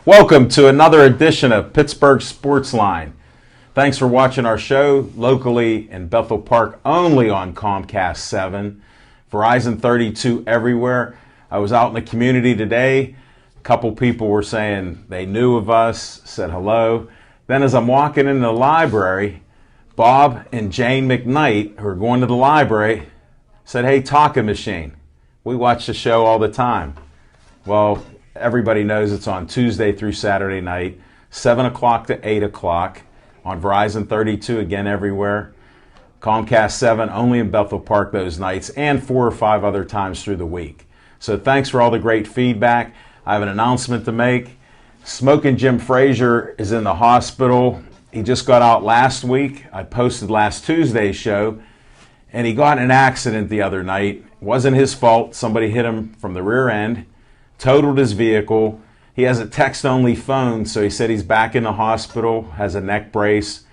Welcome to another edition of Pittsburgh Sportsline. Thanks for watching our show locally in Bethel Park, only on Comcast 7, Verizon 32 everywhere. I was out in the community today. A couple people were saying they knew of us, said hello. Then as I'm walking into the library, Bob and Jane McKnight, who are going to the library, said, "Hey, Talking Machine, we watch the show all the time." Well, everybody knows it's on Tuesday through Saturday night, 7 o'clock to 8 o'clock on Verizon 32, again everywhere. Comcast 7, only in Bethel Park those nights, and 4 or 5 other times through the week. So thanks for all the great feedback. I have an announcement to make. Smoking Jim Frazier is in the hospital. He just got out last week. I posted last Tuesday's show, and he got in an accident the other night. It wasn't his fault. Somebody hit him from the rear end, totaled his vehicle. He has a text-only phone, so he said he's back in the hospital, has a neck brace.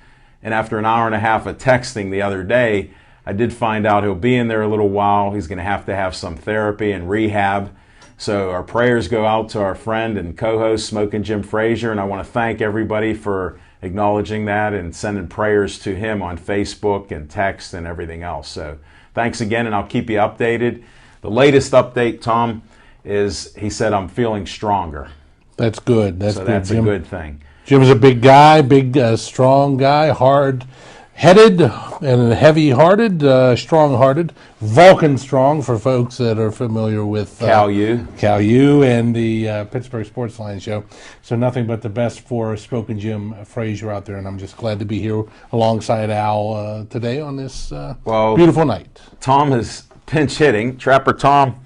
And after an hour and a half of texting the other day, I did find out he'll be in there a little while. He's going to have some therapy and rehab. So our prayers go out to our friend and co-host, Smoking Jim Frazier, and I want to thank everybody for acknowledging that and sending prayers to him on Facebook and text and everything else. So thanks again, and I'll keep you updated. The latest update, Tom, is he said I'm feeling stronger. That's good. That's a good thing. Jim's a big guy, strong guy, hard-headed and heavy-hearted, strong-hearted. Vulcan strong for folks that are familiar with Cal U and the Pittsburgh Sportsline show. So nothing but the best for Smoking Jim Frazier out there, and I'm just glad to be here alongside Al today on this beautiful night. Tom is pinch hitting. Trapper Tom,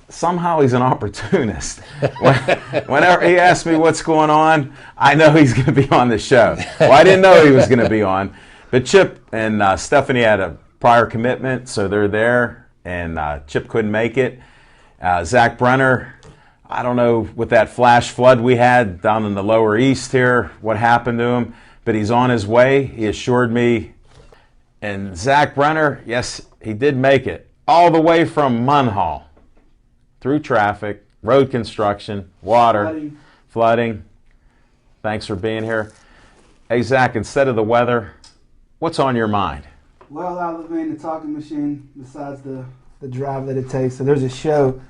somehow he's an opportunist. Whenever he asks me what's going on, I know he's going to be on the show. Well, I didn't know he was going to be on. But Chip and Stephanie had a prior commitment, so they're there, and Chip couldn't make it. Zach Brenner, I don't know, with that flash flood we had down in the lower east here, what happened to him, but he's on his way, he assured me. And Zach Brenner, yes, he did make it, all the way from Munhall, through traffic, road construction, water, flooding. Thanks for being here. Hey, Zach, instead of the weather, what's on your mind? Well, I live in the Talking Machine, besides the drive that it takes. So there's a show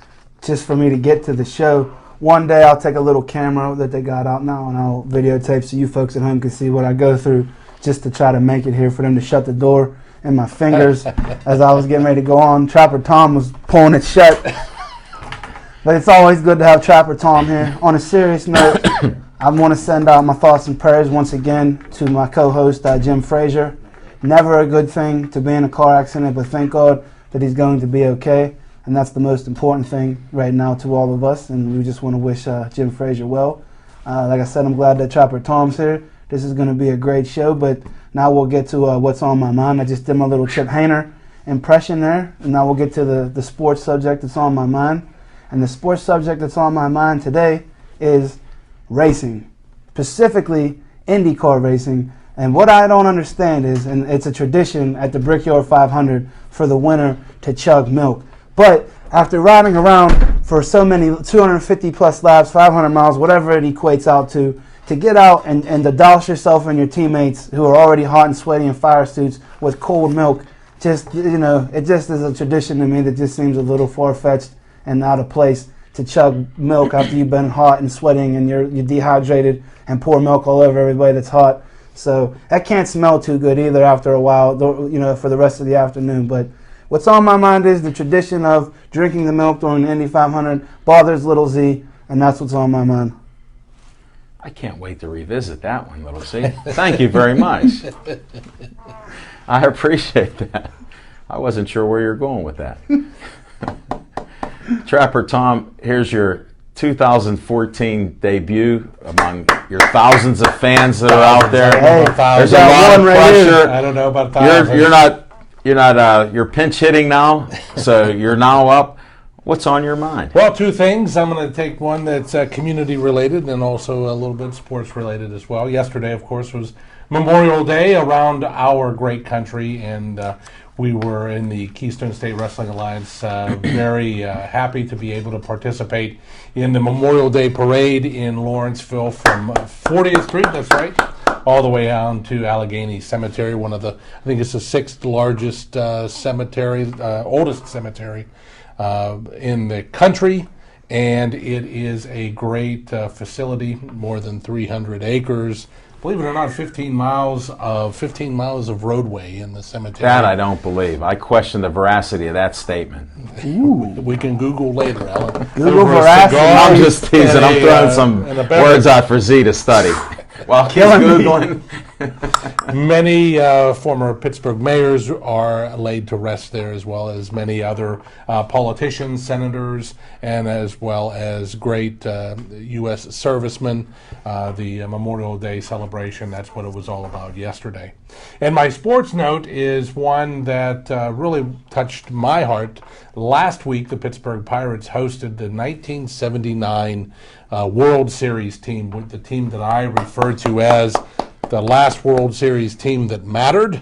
just for me to get to the show. One day I'll take a little camera that they got out now and I'll videotape so you folks at home can see what I go through just to try to make it here, for them to shut the door in my fingers as I was getting ready to go on. Trapper Tom was pulling it shut. But it's always good to have Trapper Tom here. On a serious note, I want to send out my thoughts and prayers once again to my co-host, Jim Frazier. Never a good thing to be in a car accident, but thank God that he's going to be okay. And that's the most important thing right now to all of us. And we just want to wish Jim Frazier well. Like I said, I'm glad that Trapper Tom's here. This is going to be a great show. But now we'll get to what's on my mind. I just did my little Chip Hayner impression there. And now we'll get to the sports subject that's on my mind. And the sports subject that's on my mind today is racing, specifically IndyCar racing. And what I don't understand is, and it's a tradition at the Brickyard 500 for the winner to chug milk. But after riding around for so many 250 plus laps, 500 miles, whatever it equates out to get out and to douse yourself and your teammates who are already hot and sweaty in fire suits with cold milk, just, it just is a tradition to me that just seems a little far-fetched and out of place to chug milk after you've been hot and sweating and you're dehydrated and pour milk all over everybody that's hot. So that can't smell too good either after a while, for the rest of the afternoon. But what's on my mind is the tradition of drinking the milk during the Indy 500 bothers Little Z, and that's what's on my mind. I can't wait to revisit that one, Little Z. Thank you very much. I appreciate that. I wasn't sure where you're going with that. Trapper Tom, here's your 2014 debut among your thousands of fans that are out there. Hey, there's a lot of pressure. I don't know about thousands. You're pinch hitting now, so you're now up. What's on your mind? Well, two things. I'm going to take one that's community related and also a little bit sports related as well. Yesterday, of course, was Memorial Day around our great country, and we were in the Keystone State Wrestling Alliance very happy to be able to participate in the Memorial Day Parade in Lawrenceville from 40th Street, that's right, all the way down to Allegheny Cemetery, one of the, I think it's the 6th largest cemetery, oldest cemetery in the country. And it is a great facility, more than 300 acres. Believe it or not, 15 miles of roadway in the cemetery. That I don't believe. I question the veracity of that statement. Ooh. We can Google later, Alan. Google veracity. I'm just teasing. I'm throwing some words out for Z to study. While he's Googling. Many former Pittsburgh mayors are laid to rest there, as well as many other politicians, senators, and as well as great U.S. servicemen. The Memorial Day celebration, that's what it was all about yesterday. And my sports note is one that really touched my heart. Last week, the Pittsburgh Pirates hosted the 1979 World Series team, with the team that I refer to as the last World Series team that mattered.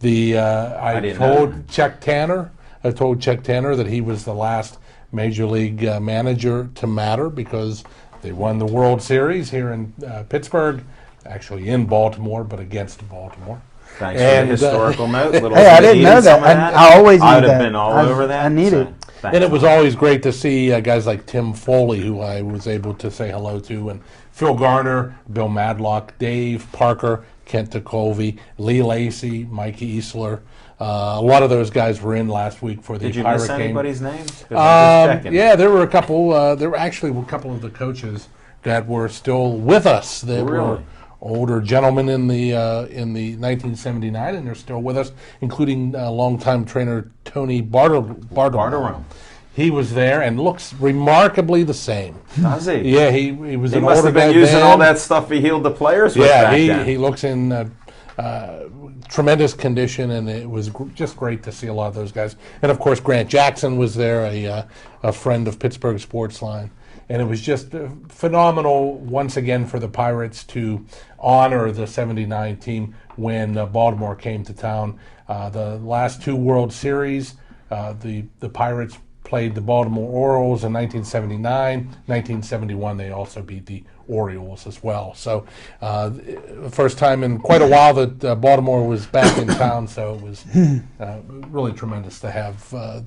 I told Chuck Tanner that he was the last Major League manager to matter, because they won the World Series here in Pittsburgh, actually in Baltimore, but against Baltimore. Thanks for the historical note. Hey, I didn't know that. I always need that. I would have been all over that. I need it. And it was always great to see guys like Tim Foley, who I was able to say hello to, and Phil Garner, Bill Madlock, Dave Parker, Kent Ticovey, Lee Lacey, Mikey Easler. A lot of those guys were in last week for the Did you Pirate miss game. anybody's names? Yeah, there were a couple. There were actually a couple of the coaches that were still with us. They were older gentlemen in the 1979, and they're still with us, including longtime trainer Tony Bartolome. He was there and looks remarkably the same. Does he? Yeah, he was. He must have been using all that stuff he healed the players with. Yeah, he looks in tremendous condition, and it was just great to see a lot of those guys. And of course, Grant Jackson was there, a friend of Pittsburgh Sportsline. And it was just phenomenal once again for the Pirates to honor the 79 team when Baltimore came to town. The last two World Series, the Pirates played the Baltimore Orioles in 1979. 1971, they also beat the Orioles as well. So first time in quite a while that Baltimore was back in town, so it was really tremendous to have a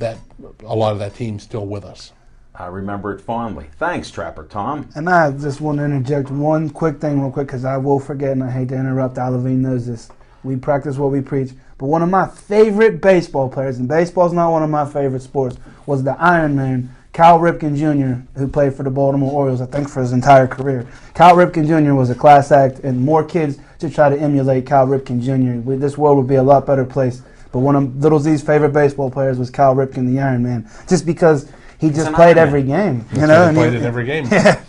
lot of that team still with us. I remember it fondly. Thanks, Trapper Tom. And I just want to interject one quick thing real quick, because I will forget, and I hate to interrupt. Levine knows this. We practice what we preach. But one of my favorite baseball players, and baseball's not one of my favorite sports, was the Iron Man, Cal Ripken Jr., who played for the Baltimore Orioles, I think, for his entire career. Cal Ripken Jr. was a class act, and more kids should try to emulate Cal Ripken Jr. This world would be a lot better place. But one of Little Z's favorite baseball players was Cal Ripken, the Iron Man, just because he just played every game. He played in every game. Yeah.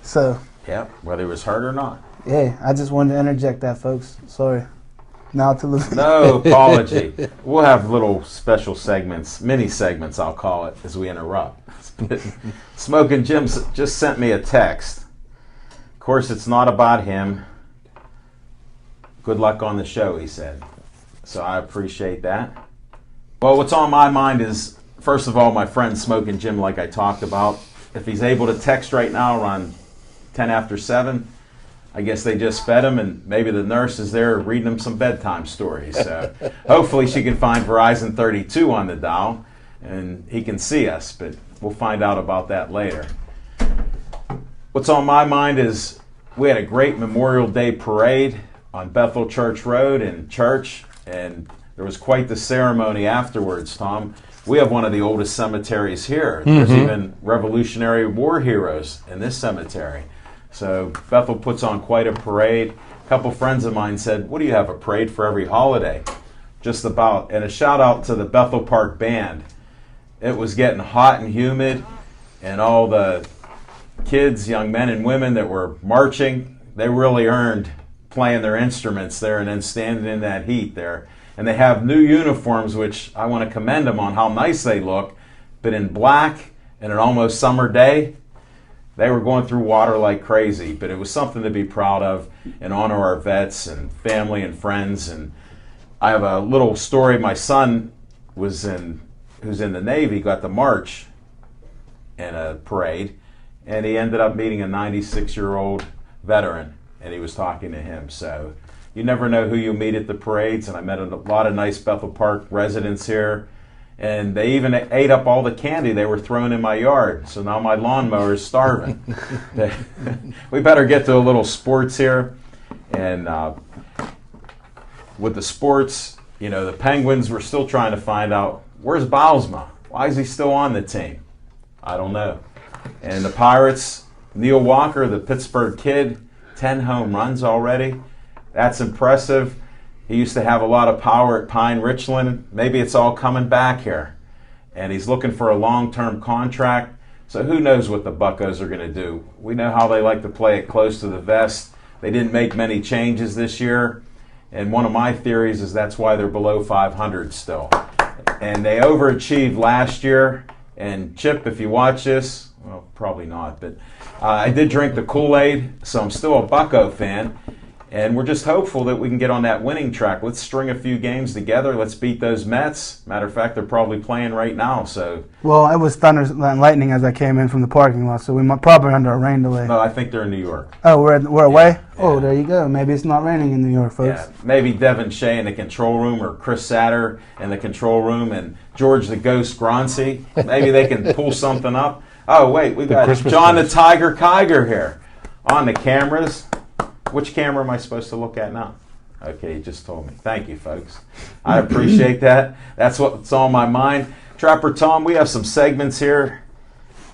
So. Yeah, whether he was hurt or not. Yeah, I just wanted to interject that, folks. Sorry. Now to Levine. No apology. We'll have little special segments, mini segments, I'll call it, as we interrupt. Smoking Jim just sent me a text. Of course, it's not about him. Good luck on the show, he said. So I appreciate that. Well, what's on my mind is, first of all, my friend Smoking Jim, like I talked about. If he's able to text right now around 10 after 7, I guess they just fed him, and maybe the nurse is there reading him some bedtime stories. So hopefully she can find Verizon 32 on the dial, and he can see us, but we'll find out about that later. What's on my mind is we had a great Memorial Day parade on Bethel Church Road in church, and there was quite the ceremony afterwards, Tom. We have one of the oldest cemeteries here. There's even Revolutionary War heroes in this cemetery. So Bethel puts on quite a parade. A couple friends of mine said, what do you have, a parade for every holiday? Just about. And a shout out to the Bethel Park Band. It was getting hot and humid, and all the kids, young men and women that were marching, they really earned playing their instruments there and then standing in that heat there. And they have new uniforms, which I want to commend them on how nice they look, but in black and an almost summer day, they were going through water like crazy, but it was something to be proud of and honor our vets and family and friends. And I have a little story. My son who's in the Navy, got to march in a parade, and he ended up meeting a 96-year-old veteran, and he was talking to him. So you never know who you meet at the parades, and I met a lot of nice Bethel Park residents here, and they even ate up all the candy they were throwing in my yard, so now my lawnmower is starving. We better get to a little sports here, and with the sports, you know, the Penguins, we're still trying to find out, where's Bylsma? Why is he still on the team? I don't know. And the Pirates, Neil Walker, the Pittsburgh kid, 10 home runs already. That's impressive. He used to have a lot of power at Pine Richland. Maybe it's all coming back here. And he's looking for a long-term contract. So who knows what the Buccos are going to do. We know how they like to play it close to the vest. They didn't make many changes this year. And one of my theories is that's why they're below 500 still. And they overachieved last year. And Chip, if you watch this, well, probably not, but I did drink the Kool-Aid, so I'm still a Bucco fan. And we're just hopeful that we can get on that winning track. Let's string a few games together. Let's beat those Mets. Matter of fact, they're probably playing right now. So. Well, it was thunder and lightning as I came in from the parking lot, so we might probably under a rain delay. No, I think they're in New York. Oh, we're away? Yeah. Oh, there you go. Maybe it's not raining in New York, folks. Yeah. Maybe Devin Shea in the control room, or Chris Satter in the control room, and George the Ghost Groncy. Maybe they can pull something up. Oh, wait, we got John the Tiger Kiger here on the cameras. Which camera am I supposed to look at now? Okay, you just told me. Thank you, folks. I appreciate that. That's what's on my mind. Trapper Tom, we have some segments here,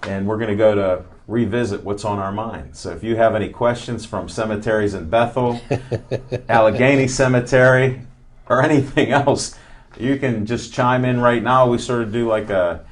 and we're going to go to revisit what's on our mind. So if you have any questions from cemeteries in Bethel, Allegheny Cemetery, or anything else, you can just chime in right now. We sort of do like a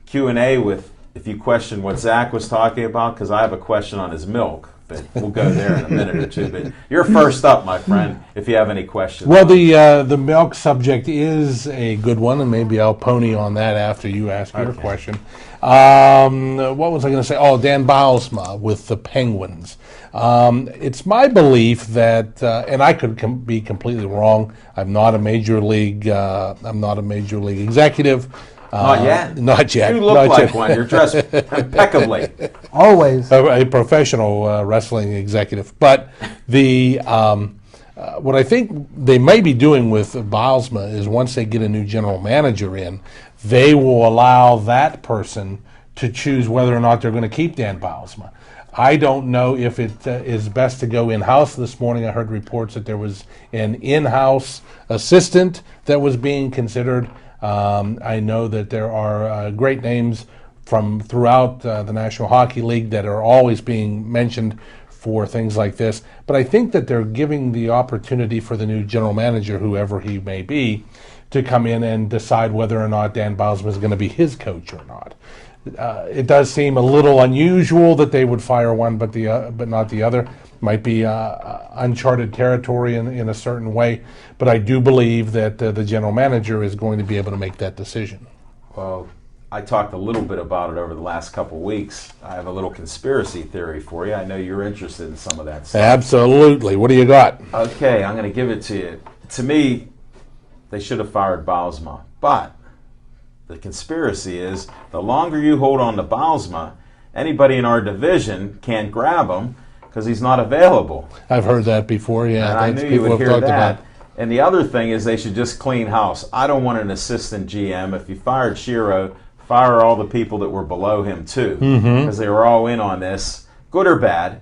Q&A with, if you question what Zach was talking about, because I have a question on his milk. But we'll go there in a minute or two. But you're first up, my friend, if you have any questions. Well, the milk subject is a good one, and maybe I'll pony on that after you ask your question. What was I going to say? Oh, Dan Bylsma with the Penguins. It's my belief that, and I could be completely wrong. I'm not a major league. I'm not a major league executive. Not yet? Not yet. You look like one. You're dressed impeccably. Always. A professional wrestling executive. But what I think they may be doing with Bylsma is once they get a new general manager in, they will allow that person to choose whether or not they're going to keep Dan Bylsma. I don't know if it is best to go in-house. This morning I heard reports that there was an in-house assistant that was being considered. I know that there are great names from throughout the National Hockey League that are always being mentioned for things like this. But I think that they're giving the opportunity for the new general manager, whoever he may be, to come in and decide whether or not Dan Bylsma is going to be his coach or not. It does seem a little unusual that they would fire one but not the other. Might be uncharted territory in a certain way, but I do believe that the general manager is going to be able to make that decision. Well, I talked a little bit about it over the last couple of weeks. I have a little conspiracy theory for you. I know you're interested in some of that stuff. Absolutely. What do you got? Okay, I'm going to give it to you. To me, they should have fired Bylsma, but the conspiracy is the longer you hold on to Bylsma, anybody in our division can't grab him because he's not available. I've heard that before, yeah. And I knew you would hear that. And the other thing is they should just clean house. I don't want an assistant GM. If you fired Shiro, fire all the people that were below him too, because they were all in on this, good or bad.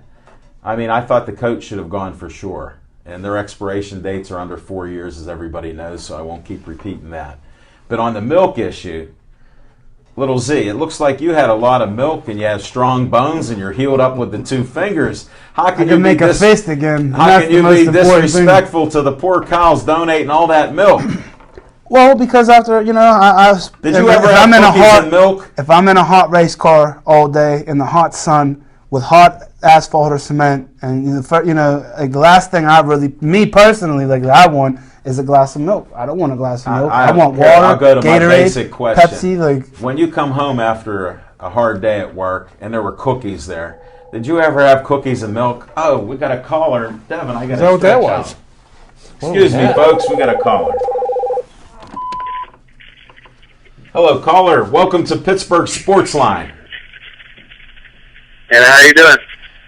I mean, I thought the coach should have gone for sure. And their expiration dates are under 4 years, as everybody knows, so I won't keep repeating that. But on the milk issue, Little Z, it looks like you had a lot of milk and you have strong bones and you're healed up with the 2 fingers. How can you make a fist again? How can you be disrespectful to the poor cows donating all that milk? Well, because after, did you ever have cookies and milk? If I'm in a hot race car all day in the hot sun with hot asphalt or cement, and the last thing me personally, I want is a glass of milk. I don't want a glass of milk. I want water, I'll go to Gatorade, my basic question. Pepsi. When you come home after a hard day at work and there were cookies there, did you ever have cookies and milk? Oh, we got a caller. Devin, I got to stretch out. Is that what that was? Excuse me, folks, we got a caller. Hello, caller. Welcome to Pittsburgh Sportsline. And how are you doing?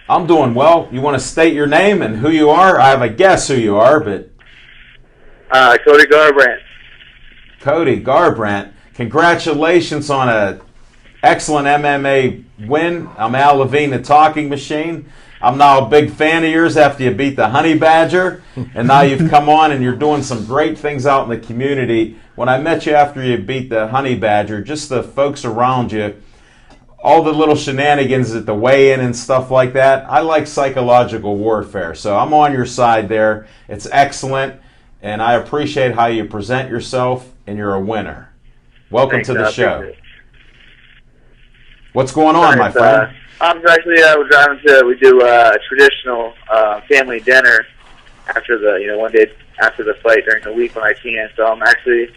I'm doing well. You want to state your name and who you are? I have a guess who you are, but... Cody Garbrandt. Cody Garbrandt. Congratulations on a excellent MMA win. I'm Al Levine, the talking machine. I'm now a big fan of yours after you beat the Honey Badger, and now you've come on and you're doing some great things out in the community. When I met you after you beat the Honey Badger, just the folks around you, all the little shenanigans at the weigh-in and stuff like that, I like psychological warfare. So I'm on your side there. It's excellent, and I appreciate how you present yourself, and you're a winner. Welcome to the show. What's going on, my friend? I'm actually we're driving to. We do a traditional family dinner after the one day after the fight during the week when I can. So I'm actually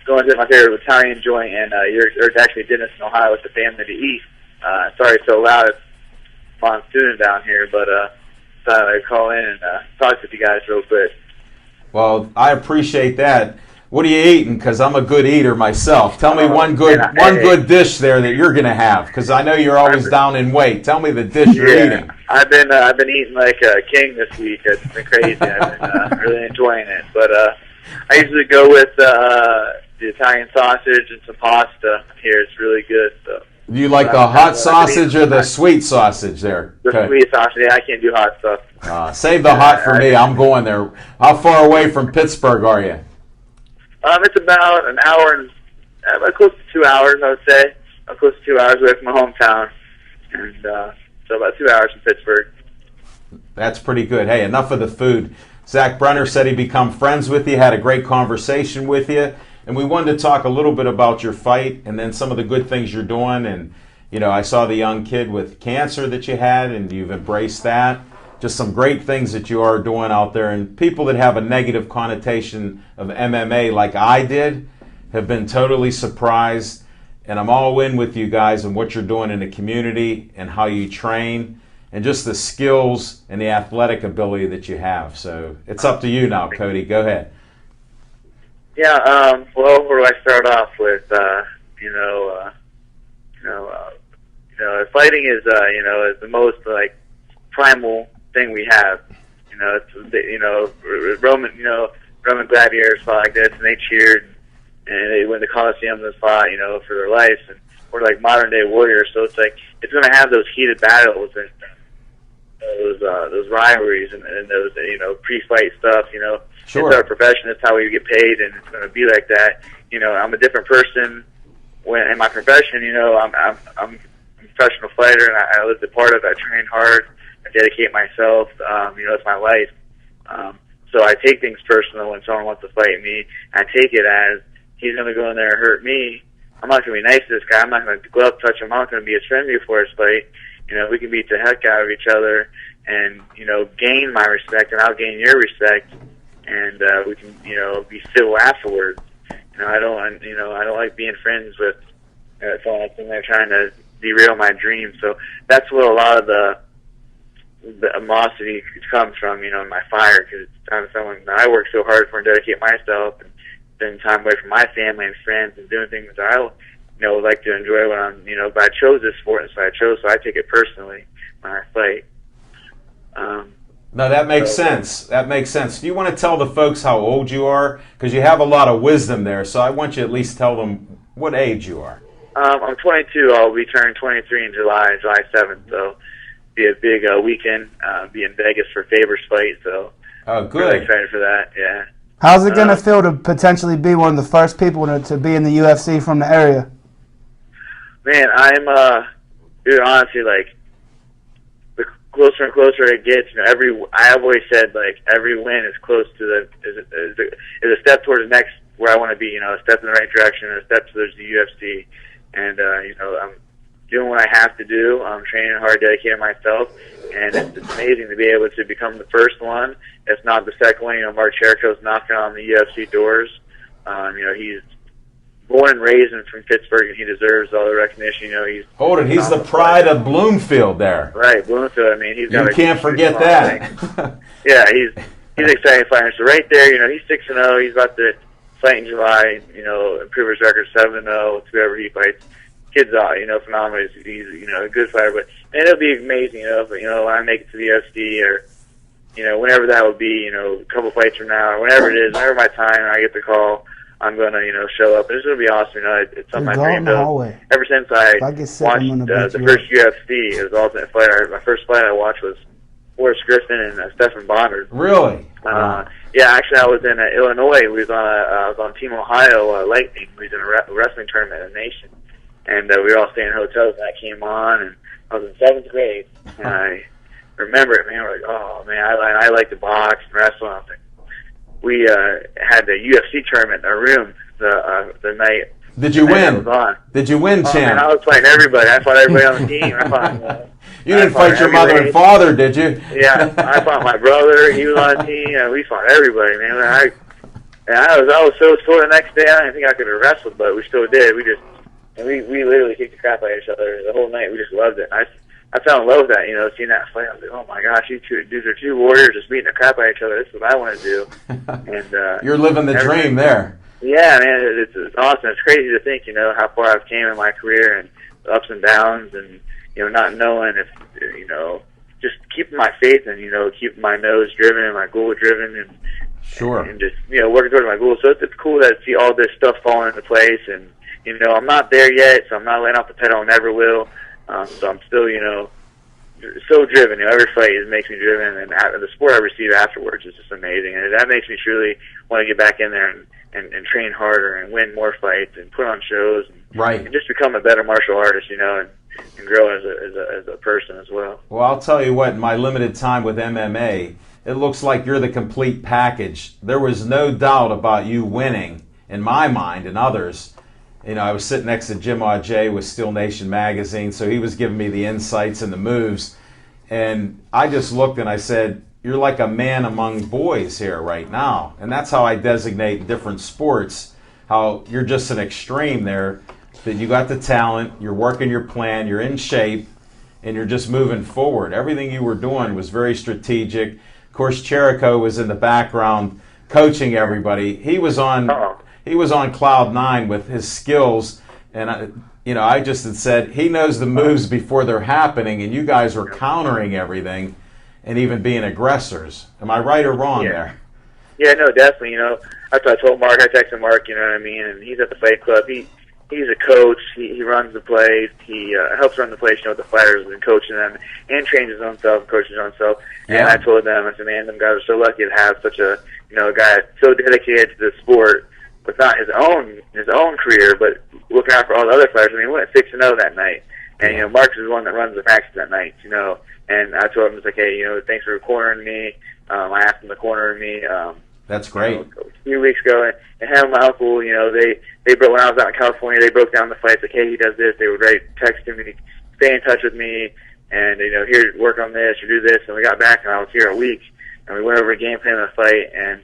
going to my favorite Italian joint, and there's actually Dennis in Ohio with the family to eat. Sorry it's so loud. It's monsoon down here, but thought I'd call in and talk with you guys real quick. Well, I appreciate that. What are you eating? Because I'm a good eater myself. Tell me one good dish there that you're going to have, because I know you're always down in weight. Tell me the dish you're eating. I've been eating like a king this week. It's been crazy. I've been really enjoying it. But I usually go with the Italian sausage and some pasta here. It's really good. So. Do you like the hot sausage or the sweet sausage there? The sweet sausage. Yeah, I can't do hot stuff. Save the hot for me. I'm going there. How far away from Pittsburgh are you? It's about an hour and close to 2 hours, I would say. I'm close to 2 hours away from my hometown, and so about 2 hours from Pittsburgh. That's pretty good. Hey, enough of the food. Zach Brenner said he'd become friends with you, had a great conversation with you, and we wanted to talk a little bit about your fight and then some of the good things you're doing. And I saw the young kid with cancer that you had, and you've embraced that. Just some great things that you are doing out there. And people that have a negative connotation of MMA like I did have been totally surprised. And I'm all in with you guys and what you're doing in the community and how you train and just the skills and the athletic ability that you have. So it's up to you now, Cody. Go ahead. Yeah, well, where do I start off with? Fighting is is the most primal thing we have. It's Roman gladiators fought like this, and they cheered, and they went to Coliseum and fought, for their lives, and we're like modern day warriors. So it's it's going to have those heated battles and those rivalries and those pre-fight stuff. Sure. It's our profession. It's how we get paid, and it's going to be like that. I'm a different person when in my profession. I'm a professional fighter, and I live the part of it. I train hard. I dedicate myself. It's my life. So I take things personal when someone wants to fight me. I take it as he's going to go in there and hurt me. I'm not going to be nice to this guy. I'm not going to go up, touch him. I'm not going to be his friend before his fight. We can beat the heck out of each other and, gain my respect, and I'll gain your respect, and we can, be civil afterwards. I don't like being friends with someone that's in there trying to derail my dreams. So that's what a lot of the animosity comes from, in my fire, because it's time someone I work so hard for and dedicate myself and spend time away from my family and friends and doing things that I like to enjoy when I'm, but I chose this sport, and so I take it personally when I fight. No, that makes sense. That makes sense. Do you want to tell the folks how old you are? Because you have a lot of wisdom there, so I want you to at least tell them what age you are. I'm 22. I'll be turning 23 in July 7th, so be a big weekend. Be in Vegas for Faber's fight, so good. Really excited for that. Yeah. How's it gonna feel to potentially be one of the first people to be in the UFC from the area? Man, I'm honestly, the closer and closer it gets, I've always said every win is close to is a step towards the next where I want to be. A step in the right direction, and a step towards the UFC. And I'm doing what I have to do. I'm training hard, dedicating myself, and it's amazing to be able to become the first one, if not the second one. Mark Jericho's knocking on the UFC doors. He's born and raised from Pittsburgh, and he deserves all the recognition. He's the pride of Bloomfield there. Right, Bloomfield. He's got. You can't forget that. Yeah, he's exciting fighter. So right there, he's 6-0. He's about to fight in July, improve his record 7-0 to whoever he fights. Kid's phenomenal. He's a good fighter, but it'll be amazing, if, when I make it to the UFC or, whenever that will be, a couple fights from now or whenever it is, whenever my time and I get the call, I'm going to, show up. It's going to be awesome. It's something I dreamed of ever since I watched the first UFC. It was Ultimate Fighter. My first fight I watched was Forrest Griffin and Stephen Bonner. Really? Yeah, actually, I was in Illinois. I was on Team Ohio Lightning. We was in a wrestling tournament in the nation. And we were all staying in hotels, and I came on, and I was in 7th grade, and I remember it, man. We're like, oh, man, I like to box and wrestle. And I was like, we had the UFC tournament in our room the night. Did you win? Did you win, champ? Man, I was fighting everybody. I fought everybody on the team. You didn't fight your mother and father, did you? Yeah, I fought my brother. He was on the team. And we fought everybody, man. I was so sore the next day. I didn't think I could have wrestled, but we still did. We literally kicked the crap out of each other the whole night. We just loved it. I fell in love with that, seeing that fight. I was like, oh my gosh, these are two warriors just beating the crap out of each other. This is what I want to do. And you're living the dream there. Yeah, man, it's awesome. It's crazy to think, how far I've came in my career and the ups and downs, and not knowing if just keeping my faith and keeping my nose driven and my goal driven, and sure, and just working towards my goal. So it's cool to see all this stuff falling into place, and I'm not there yet, so I'm not laying off the pedal. I never will. So I'm still, so driven. Every fight makes me driven, and the support I receive afterwards is just amazing. And that makes me truly want to get back in there and train harder and win more fights and put on shows and just become a better martial artist, and grow as a person as well. Well, I'll tell you what, in my limited time with MMA, it looks like you're the complete package. There was no doubt about you winning, in my mind and others. I was sitting next to Jim Auger with Steel Nation magazine, so he was giving me the insights and the moves. And I just looked and I said, you're like a man among boys here right now. And that's how I designate different sports, how you're just an extreme there, that you got the talent, you're working your plan, you're in shape, and you're just moving forward. Everything you were doing was very strategic. Of course, Cherico was in the background coaching everybody. He was on cloud 9 with his skills, and I just had said he knows the moves before they're happening, and you guys were countering everything and even being aggressors. Am I right or wrong there? Yeah, no, definitely. That's what I told Mark. I texted Mark, you know what I mean, and he's at the Fight Club. He's a coach. He runs the place. He helps run the place, with the fighters and coaching them, and trains his own self, coaches his own self. Yeah. And I told them, I said, man, them guys are so lucky to have such a guy so dedicated to the sport, with not his own career, but looking out for all the other players. I mean, we went 6-0 that night, and Mark is the one that runs the matches that night. And I told him, it's like, hey, thanks for cornering me. I asked him to corner me. That's great. A few weeks ago, and him and my uncle, they broke, when I was out in California, they broke down the fights, like, hey, he does this. They would texting me, stay in touch with me, and here, work on this, or do this. And we got back, and I was here a week, and we went over a game plan of the fight, and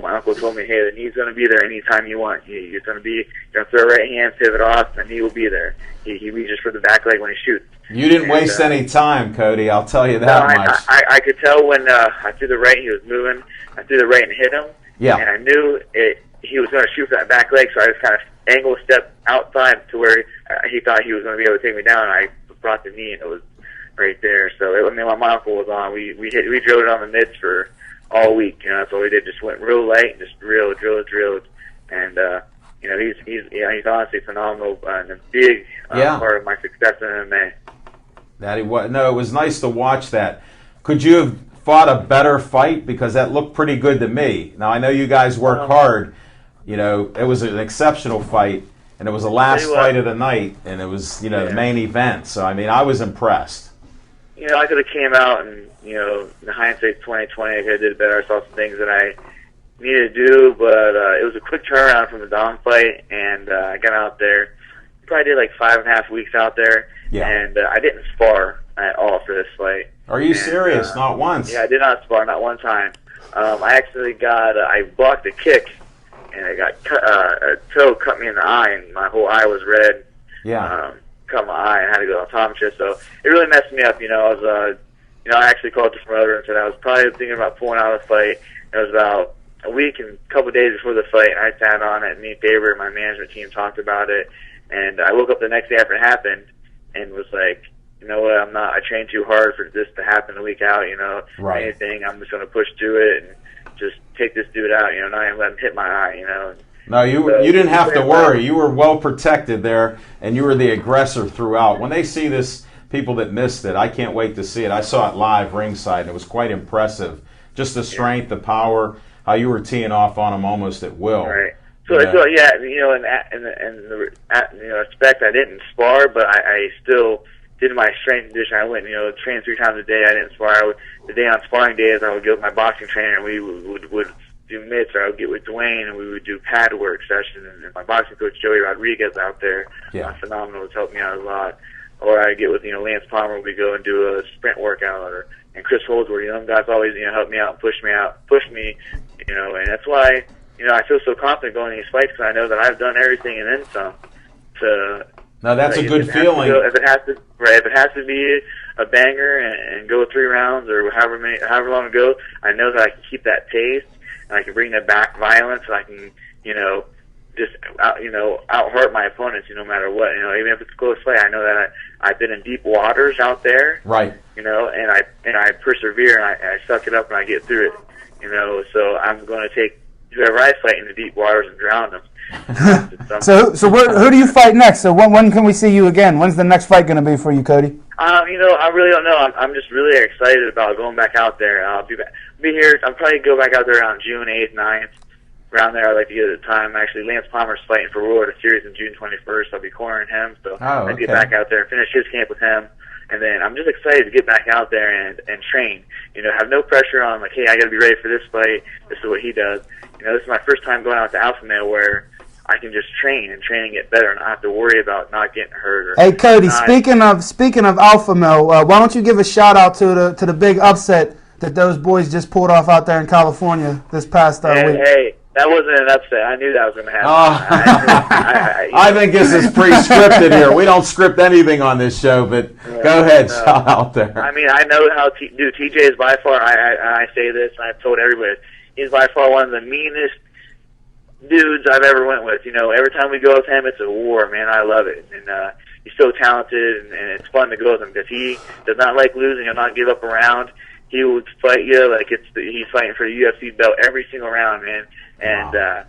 my uncle told me, hey, the knee's going to be there anytime you want. You're going to throw right hand, pivot off, the knee will be there. He reaches for the back leg when he shoots. You didn't waste any time, Cody. I'll tell you that much. I could tell when I threw the right, he was moving. I threw the right and hit him. Yeah. And I knew he was going to shoot for that back leg, so I just kind of angle step outside to where he thought he was going to be able to take me down. And I brought the knee, and it was right there. So my uncle was on. We drilled it on the mitts for all week. That's all we did. Just went real light, just drilled. And he's honestly phenomenal and a big part of my success in MMA. It was nice to watch that. Could you have fought a better fight? Because that looked pretty good to me. Now, I know you guys work hard. It was an exceptional fight, and it was the last fight of the night, and it was, the main event. So, I was impressed. I could have came out and, in hindsight 2020, I could have did better. I saw some things that I needed to do, but it was a quick turnaround from the Dom fight, and I got out there. Probably did like 5.5 weeks out there, and I didn't spar at all for this fight. Are you serious? Not once? Yeah, I did not spar, not one time. I actually I blocked a kick, and I got a toe cut me in the eye, and my whole eye was red. Yeah. Cut my eye and had to go to the optometrist, so it really messed me up. I was, I actually called the promoter and said I was probably thinking about pulling out of the fight. It was about a week and a couple of days before the fight, I sat on it. Me and Faber, my management team, talked about it, and I woke up the next day after it happened and was like, you know what, I trained too hard for this to happen the week out, Right. Anything, I'm just going to push through it and just take this dude out, not even let him hit my eye, No, you didn't have to worry. You were well protected there, and you were the aggressor throughout. When they see this, people that missed it, I can't wait to see it. I saw it live ringside, and it was quite impressive. Just the strength, the power, how you were teeing off on them almost at will. Right. So in respect, I didn't spar, but I still did my strength condition. I went, train 3 times a day. I didn't spar. The day on sparring days, I would go with my boxing trainer, and we would do mitts, or I would get with Dwayne, and we would do pad work sessions. And my boxing coach, Joey Rodriguez, out there, phenomenal, has helped me out a lot. Or I get with, Lance Palmer, we go and do a sprint workout, and Chris Holdsworth, them guys always, help me out and push me, and that's why, I feel so confident going to these fights, because I know that I've done everything and then some to. Now that's a good feeling. If it has to be a banger and go 3 rounds or however long it goes, I know that I can keep that pace and I can bring that back violence. And I can, just out-heart my opponents, no matter what. Even if it's a close fight, I know that I've been in deep waters out there. Right. And I persevere and I suck it up and I get through it. So I'm going to take whoever I fight in the deep waters and drown them. So who do you fight next? So when can we see you again? When's the next fight going to be for you, Cody? I really don't know. I'm just really excited about going back out there. I'll be here. I'll probably go back out there around June 8th, 9th. Around there, I like to get at the time. Actually, Lance Palmer's fighting for World Series in June 21st. I'll be cornering him, so I'll get back out there and finish his camp with him. And then I'm just excited to get back out there and train. Have no pressure on, like, hey, I got to be ready for this fight. This is what he does. This is my first time going out to Alpha Male where I can just train and get better and not have to worry about not getting hurt. Hey, Cody, speaking of Alpha Male, why don't you give a shout out to the big upset that those boys just pulled off out there in California this past week? Hey, that wasn't an upset. I knew that was going to happen. I think this is pre-scripted here. We don't script anything on this show, but go ahead, shout out there. I mean, I know how TJ is by far. I say this, and I've told everybody, he's by far one of the meanest dudes I've ever went with. Every time we go with him, it's a war, man. I love it, and he's so talented, and it's fun to go with him because he does not like losing. He'll not give up a round. He would fight you like he's fighting for the UFC belt every single round, man. And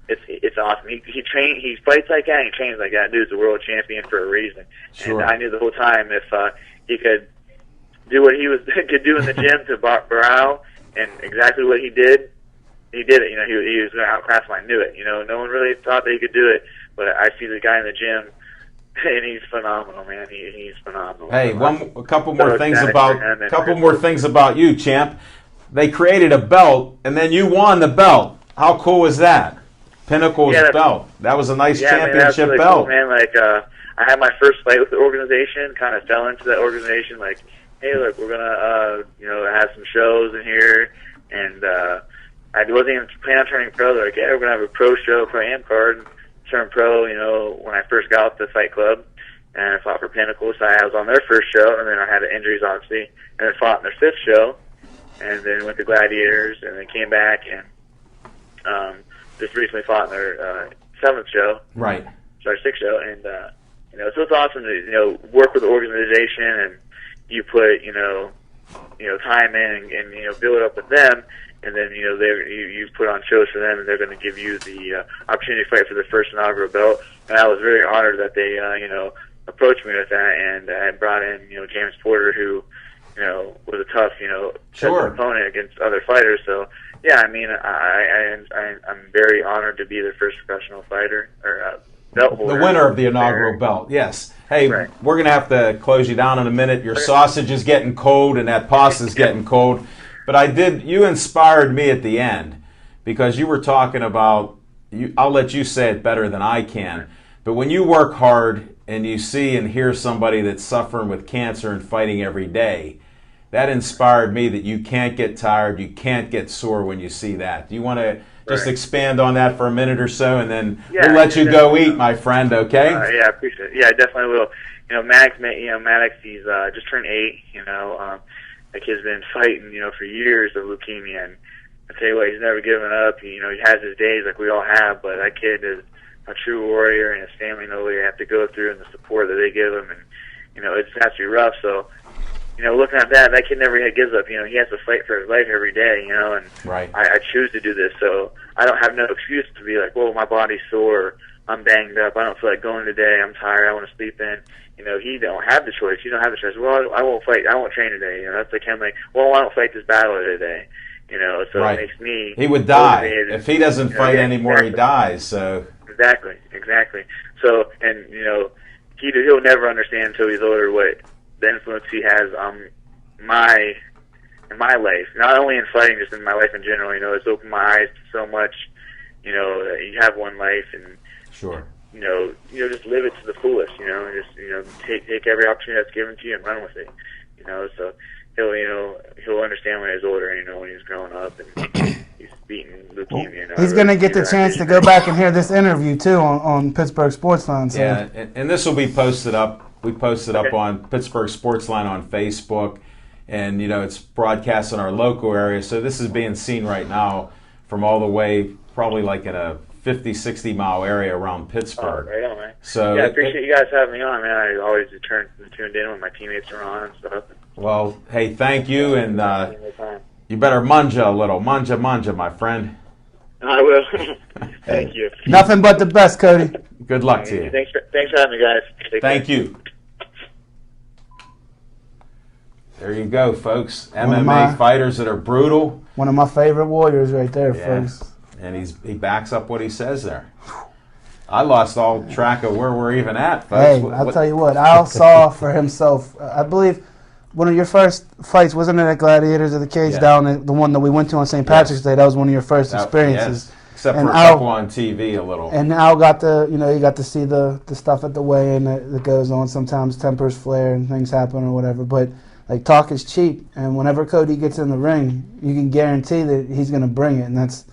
it's awesome. He fights like that and he trains like that. Dude's a world champion for a reason. Sure. And I knew the whole time if he could do what he could do in the gym to Barao and exactly what he did it. He was going to outclass him. I knew it. No one really thought that he could do it, but I see the guy in the gym, and he's phenomenal, man. He's phenomenal. Hey, a couple more things about you, champ. They created a belt, and then you won the belt. How cool was that? Pinnacle's belt. That was a nice championship really belt. Cool, man. Like, I had my first fight with the organization, kind of fell into that organization, like, hey, look, we're going to, have some shows in here, and I wasn't even planning on turning pro. They're like, yeah, we're going to have a pro show, pro-am card, and turn pro, when I first got off the fight club, and I fought for Pinnacle, so I was on their first show, and then I had injuries, obviously, and then fought in their 5th show, and then went to Gladiators, and then came back, and just recently fought in their 7th show. Right. Sorry, 6th show. And, so it's awesome to, work with the organization and you put, time in and build it up with them. And then, you put on shows for them and they're going to give you the opportunity to fight for the first inaugural belt. And I was very honored that they, approached me with that. And I brought in, James Porter, who, was a tough, opponent against other fighters. So, yeah, I mean, I'm very honored to be the first professional fighter or belt holder. The winner of the inaugural belt, yes. Hey, We're going to have to close you down in a minute. Your sausage is getting cold and that pasta is getting cold. But you inspired me at the end because you were talking about, I'll let you say it better than I can, but when you work hard and you see and hear somebody that's suffering with cancer and fighting every day, that inspired me that you can't get tired, you can't get sore when you see that. Do you want to just expand on that for a minute or so, and then we'll let you go eat, my friend, okay? Yeah, I appreciate it. Yeah, I definitely will. Maddox, he's just turned 8, the kid's been fighting, for years of leukemia, and I tell you what, he's never given up. He has his days like we all have, but that kid is a true warrior, and his family knows what you have to go through and the support that they give him, and it just has to be rough. So, looking at that kid never gives up. He has to fight for his life every day, and right. I choose to do this, so I don't have no excuse to be like, well, my body's sore, I'm banged up, I don't feel like going today, I'm tired, I want to sleep in. He don't have the choice. You don't have the choice. Well, I won't fight. I won't train today. That's like him. Like, well, I don't fight this battle today. So right. It makes me. He would die if he doesn't fight yeah, anymore. Exactly. He dies. So exactly. So, and he'll never understand until he's older what the influence he has on in my life. Not only in fighting, just in my life in general. It's opened my eyes to so much. You have one life, and sure. Just live it to the fullest, and just, take every opportunity that's given to you and run with it, so he'll understand when he's older, when he's growing up and he's beating leukemia. He's going to get the chance to go back and hear this interview, too, on Pittsburgh Sportsline. So. Yeah, and this will be posted up. We posted up on Pittsburgh Sportsline on Facebook, and, it's broadcast in our local area, so this is being seen right now from all the way, probably like in a 50, 60-mile area around Pittsburgh. Oh, right on, man. So yeah, I appreciate you guys having me on, man. I always tuned in when my teammates are on and stuff. Well, hey, thank you, and you better manja a little. Manja, my friend. I will. Thank you. Nothing but the best, Cody. Good luck to you. Thanks for having me, guys. Thank you. There you go, folks. MMA fighters that are brutal. One of my favorite warriors right there, folks. And he backs up what he says there. I lost all track of where we're even at, folks. Hey, I'll tell you what. Al saw for himself. I believe one of your first fights, wasn't it at Gladiators of the Cage down at the one that we went to on St. Patrick's Day? That was one of your first experiences. Yes. Except for a couple on TV a little. And Al got he got to see the stuff at the weigh-in that goes on. Sometimes tempers flare and things happen or whatever. But like, talk is cheap. And whenever Cody gets in the ring, you can guarantee that he's going to bring it. And that's,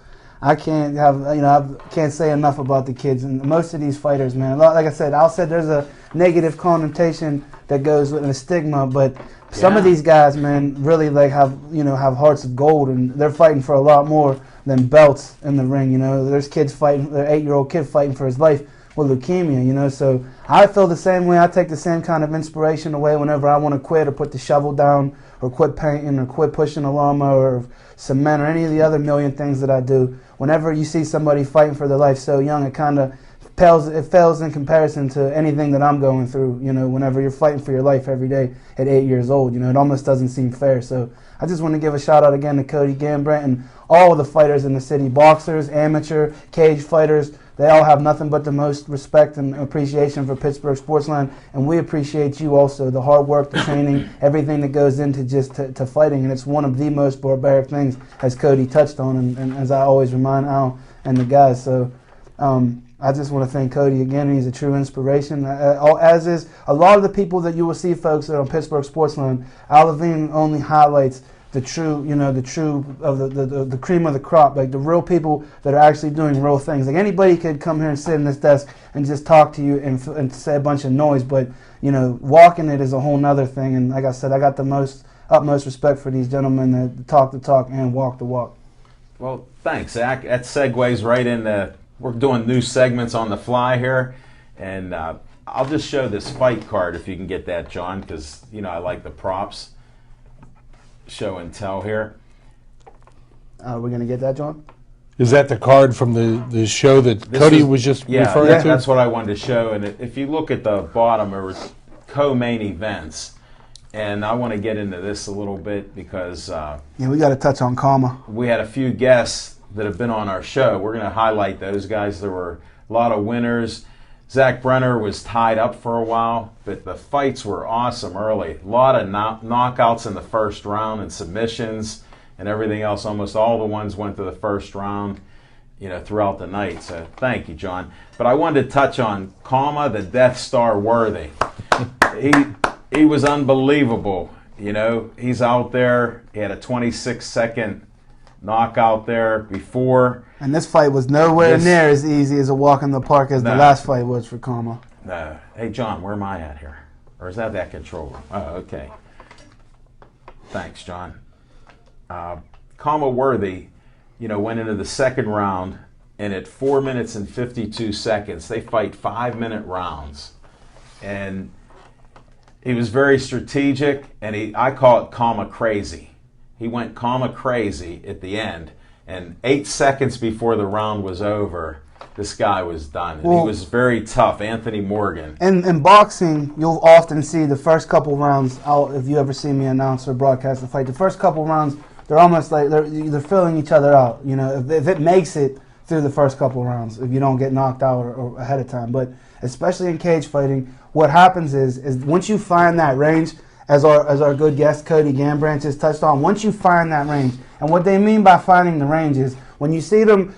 I can't say enough about the kids. And most of these fighters, man, like I said, Al said there's a negative connotation that goes with a stigma, but some of these guys, man, really have hearts of gold, and they're fighting for a lot more than belts in the ring. There's kids fighting, their 8-year-old kid fighting for his life with leukemia. So I feel the same way. I take the same kind of inspiration away whenever I want to quit or put the shovel down or quit painting or quit pushing a lawnmower or cement or any of the other million things that I do. Whenever you see somebody fighting for their life so young, it kind of pales in comparison to anything that I'm going through. Whenever you're fighting for your life every day at 8 years old, it almost doesn't seem fair. So I just want to give a shout out again to Cody Gambrandt and all of the fighters in the city, boxers, amateur, cage fighters. They all have nothing but the most respect and appreciation for Pittsburgh Sportsline, and we appreciate you also, the hard work, the training, everything that goes into just to fighting, and it's one of the most barbaric things, as Cody touched on, and as I always remind Al and the guys. So I just want to thank Cody again. He's a true inspiration, as is a lot of the people that you will see, folks, on Pittsburgh Sportsline. Al Levine only highlights the true, the cream of the crop, like the real people that are actually doing real things. Like, anybody could come here and sit in this desk and just talk to you and say a bunch of noise, but walking it is a whole nother thing. And like I said, I got the utmost respect for these gentlemen that talk the talk and walk the walk. Well, thanks, Zach. That segues right into, we're doing new segments on the fly here, and I'll just show this fight card if you can get that, John, because I like the props. Show and tell here. We're going to get that, John? Is that the card from the show that Cody was just referring to? That's what I wanted to show. And if you look at the bottom, there was co-main events. And I want to get into this a little bit because we got to touch on Karma. We had a few guests that have been on our show. We're going to highlight those guys. There were a lot of winners. Zach Brenner was tied up for a while, but the fights were awesome early. A lot of knockouts in the first round and submissions and everything else. Almost all the ones went to the first round, throughout the night. So thank you, John. But I wanted to touch on Kama, the Death Star Worthy. He was unbelievable. He's out there. He had a 26-second knockout there before. And this fight was nowhere near as easy as a walk in the park as the last fight was for Karma. No. Hey, John, where am I at here? Or is that controller? Oh, okay. Thanks, John. Karma Worthy went into the second round, and at 4 minutes and 52 seconds, they fight 5-minute rounds. And he was very strategic, and I call it comma crazy. He went comma crazy at the end, and 8 seconds before the round was over, this guy was done. And he was very tough, Anthony Morgan. And in boxing, you'll often see the first couple rounds, if you ever see me announce or broadcast a fight, the first couple rounds, they're almost like they're filling each other out. If it makes it through the first couple rounds, if you don't get knocked out or ahead of time. But especially in cage fighting, what happens is once you find that range, as our good guest Cody Gambranch has touched on, once you find that range, and what they mean by finding the range is when you see them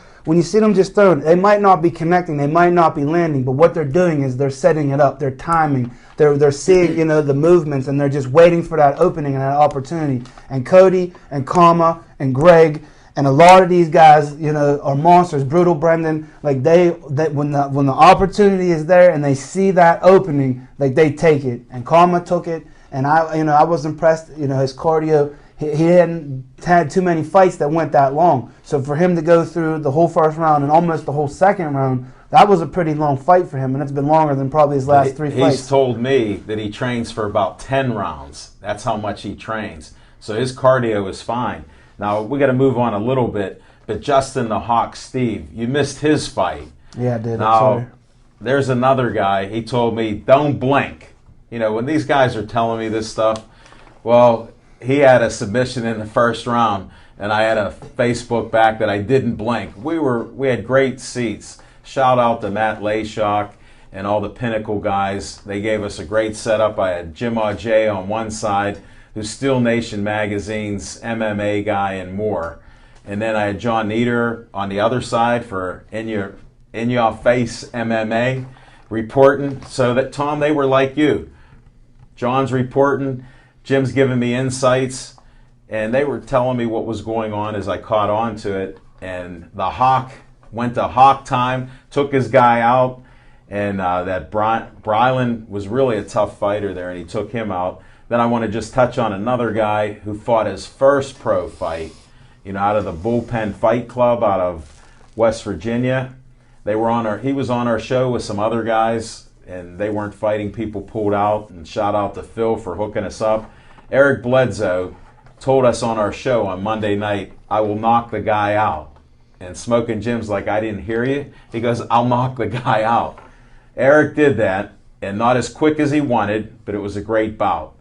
just throwing, they might not be connecting, they might not be landing, but what they're doing is they're setting it up, they're timing, they're seeing the movements, and they're just waiting for that opening and that opportunity. And Cody and Kama and Greg and a lot of these guys, are monsters. Brutal Brendan, like they when the opportunity is there and they see that opening, like they take it. And Kama took it, and I was impressed. His cardio. He hadn't had too many fights that went that long. So for him to go through the whole first round and almost the whole second round, that was a pretty long fight for him, and it's been longer than probably his last 3 fights. He's told me that he trains for about 10 rounds. That's how much he trains. So his cardio is fine. Now, we got to move on a little bit, but Justin the Hawk Steve, you missed his fight. Yeah, I did. Now, there's another guy, he told me, don't blink. When these guys are telling me this stuff, well, he had a submission in the first round, and I had a Facebook back that I didn't blink. We had great seats. Shout out to Matt Layshock and all the Pinnacle guys. They gave us a great setup. I had Jim Auger on one side, who's Steel Nation Magazine's MMA guy, and more. And then I had John Nieder on the other side for In Your Face MMA reporting. So that, Tom, they were like you. John's reporting, Jim's giving me insights, and they were telling me what was going on as I caught on to it. And the Hawk went to Hawk time, took his guy out, and that Brylan was really a tough fighter there, and he took him out. Then I want to just touch on another guy who fought his first pro fight, out of the Bullpen Fight Club out of West Virginia. He was on our show with some other guys, and they weren't fighting. People pulled out, and shout out to Phil for hooking us up. Eric Bledsoe told us on our show on Monday night, I will knock the guy out. And Smoking Jim's like, I didn't hear you. He goes, I'll knock the guy out. Eric did that, and not as quick as he wanted, but it was a great bout.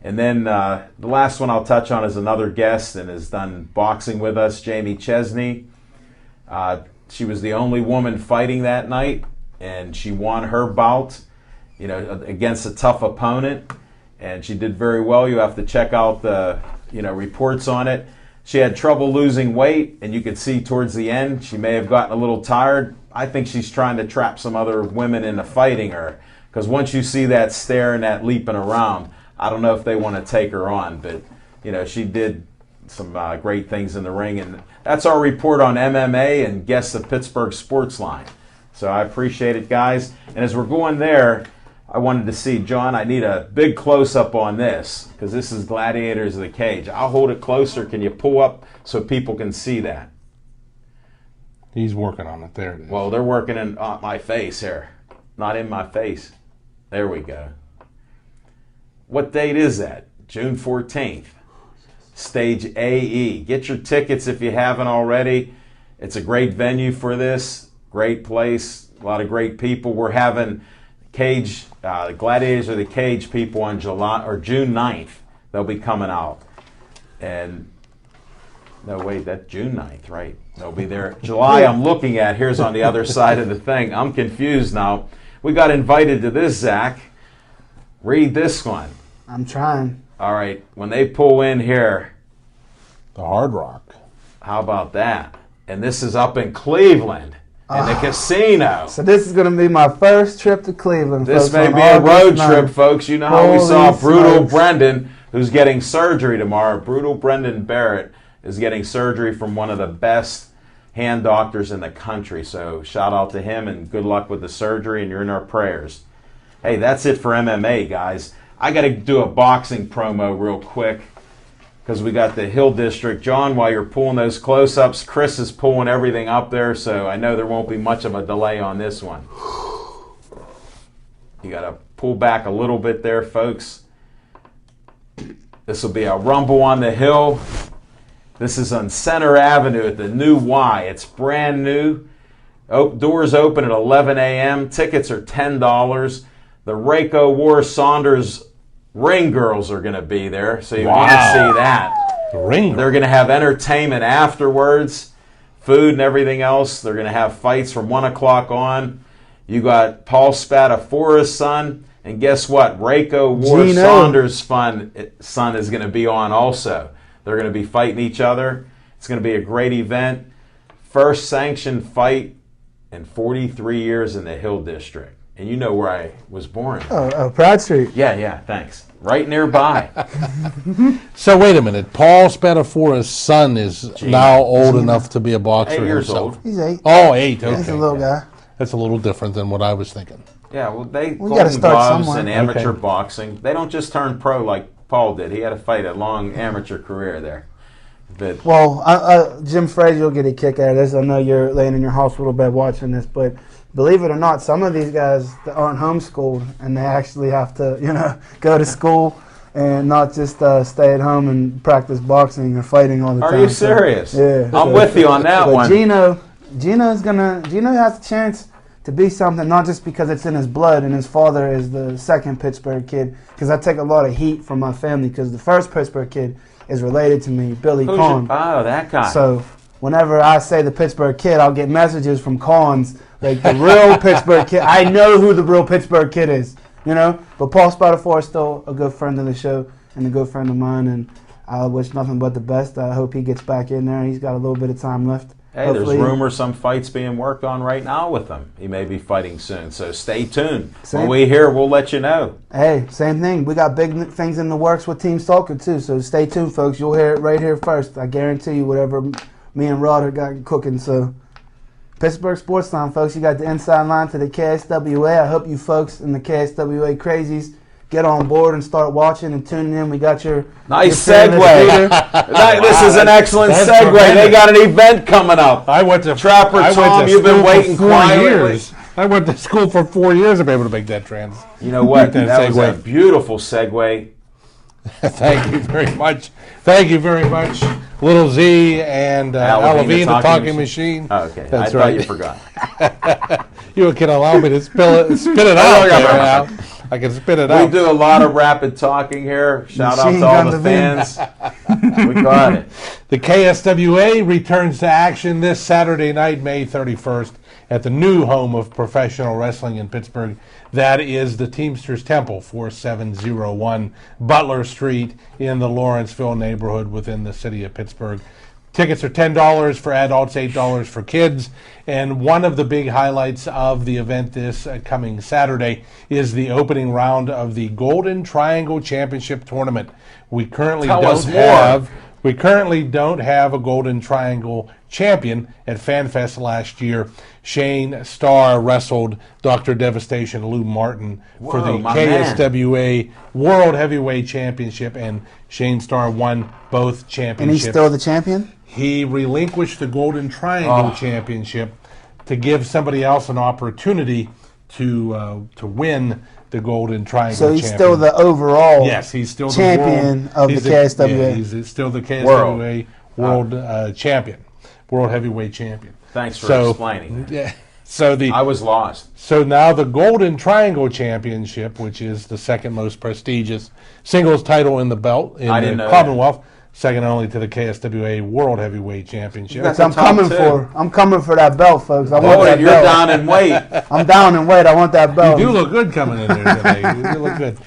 And then the last one I'll touch on is another guest and has done boxing with us, Jamie Chesney. She was the only woman fighting that night, and she won her bout, against a tough opponent, and she did very well. You have to check out the, reports on it. She had trouble losing weight, and you could see towards the end she may have gotten a little tired. I think she's trying to trap some other women into fighting her, because once you see that stare and that leaping around, I don't know if they want to take her on, but she did some great things in the ring, and that's our report on MMA and guests of Pittsburgh Sportsline. So I appreciate it, guys. And as we're going there, I wanted to see, John, I need a big close-up on this, because this is Gladiators of the Cage. I'll hold it closer. Can you pull up so people can see that? He's working on it. There it is. Well, they're working in my face here, not in my face. There we go. What date is that? June 14th. Stage AE. Get your tickets if you haven't already. It's a great venue for this. Great place. A lot of great people. We're having the Gladiators of the Cage people on June 9th. They'll be coming out. And no, wait, that's June 9th, right? They'll be there. July, I'm looking at. Here's on the other side of the thing. I'm confused now. We got invited to this, Zach. Read this one. I'm trying. All right. When they pull in here. The Hard Rock. How about that? And this is up in Cleveland. In the casino. So this is going to be my first trip to Cleveland. This folks, may be a road trip, folks. You know how we saw Brutal Brendan, who's getting surgery tomorrow. Brutal Brendan Barrett is getting surgery from one of the best hand doctors in the country. So shout out to him and good luck with the surgery, and you're in our prayers. Hey, that's it for MMA, guys. I got to do a boxing promo real quick. because we got the Hill District. John, while you're pulling those close-ups, Chris is pulling everything up there, so I know there won't be much of a delay on this one. You got to pull back a little bit there, folks. This will be a rumble on the hill. This is on Center Avenue at the new Y. It's brand new. Doors open at 11 a.m. Tickets are $10. The Rayco War Saunders Ring Girls are going to be there, so you want to see that. They're going to have entertainment afterwards, food and everything else. They're going to have fights from 1 o'clock on. You got Paul Spatafora's son, and guess what? Rayco War Saunders' son is going to be on also. They're going to be fighting each other. It's going to be a great event. First sanctioned fight in 43 years in the Hill District. And you know where I was born. Oh, Pratt Street. Yeah, thanks. Right nearby. So wait a minute. Paul Spatafora's son is now old enough to be a boxer 8 years himself. old. He's 8. Oh, 8. Okay. He's a little guy. That's a little different than what I was thinking. Yeah, well, they We gotta golden start gloves somewhere. and amateur boxing. They don't just turn pro like Paul did. He had to fight a long amateur career there. But Well, Jim Frazier will get a kick out of this. I know you're laying in your hospital bed watching this, but believe it or not, some of these guys that aren't homeschooled and they actually have to, go to school and not just stay at home and practice boxing or fighting all the time. are you serious? Yeah. I'm with you on that But one. Gino has a chance to be something, not just because it's in his blood and his father is the second Pittsburgh kid, because I take a lot of heat from my family because the first Pittsburgh kid is related to me, Billy Kahn. Oh, that guy. So whenever I say the Pittsburgh kid, I'll get messages from Kahns, like the real Pittsburgh kid. I know who the real Pittsburgh kid is, But Paul Spatafora is still a good friend of the show and a good friend of mine, and I wish nothing but the best. I hope he gets back in there. He's got a little bit of time left. Hey, Hopefully. there's rumors some fights being worked on right now with him. He may be fighting soon, so stay tuned. Same. When we hear, we'll let you know. Hey, same thing. We got big things in the works with Team Stalker, too, so stay tuned, folks. You'll hear it right here first. I guarantee you whatever me and Rod got cooking. So, Pittsburgh Sportsline, folks, you got the inside line to the KSWA. I hope you folks in the KSWA crazies get on board and start watching and tuning in. We got your Nice your segue. This is an excellent That's segue. tremendous. They got an event coming up. I went to Trapper I went Tom, to you've been school waiting for 4 quietly. years. I went to school for 4 years to be able to make that trans. You know what? That That was a segue. beautiful segue. Thank you very much. Thank you very much, Little Z and Al Levine, Levine, the talking machine. Oh, okay. That's I thought right. you forgot. You can allow me to spit it out there, Al. I can spit it We out. do a lot of rapid talking here. Shout out Machine to all Gun the Levine. fans. We got it. The KSWA returns to action this Saturday night, May 31st, at the new home of professional wrestling in Pittsburgh. That is the Teamsters Temple, 4701 Butler Street in the Lawrenceville neighborhood within the city of Pittsburgh. Tickets are $10 for adults, $8 for kids. And one of the big highlights of the event this coming Saturday is the opening round of the Golden Triangle Championship Tournament. We currently Tell us don't more. have We currently don't have a Golden Triangle champion. At FanFest last year, Shane Starr wrestled Dr. Devastation Lou Martin for Whoa, the my KSWA World Heavyweight Championship, and Shane Starr won both And championships. he's still the champion? He relinquished the Golden Triangle Championship to give somebody else an opportunity to win the Golden Triangle So he's champion. still the overall Yes, he's still champion the world, of the KSWA. Yeah, he's still the KSWA world champion, world heavyweight champion. Thanks for explaining that. Yeah. So I was lost. So now the Golden Triangle Championship, which is the second most prestigious singles title in the belt in I didn't the know Commonwealth, second only to the KSWA World Heavyweight Championship. That's I'm top coming two. I'm coming for that belt, folks. I want Boy, that you're belt. down in weight. I'm down in weight. I want that belt. You do look good coming in there today. You look good.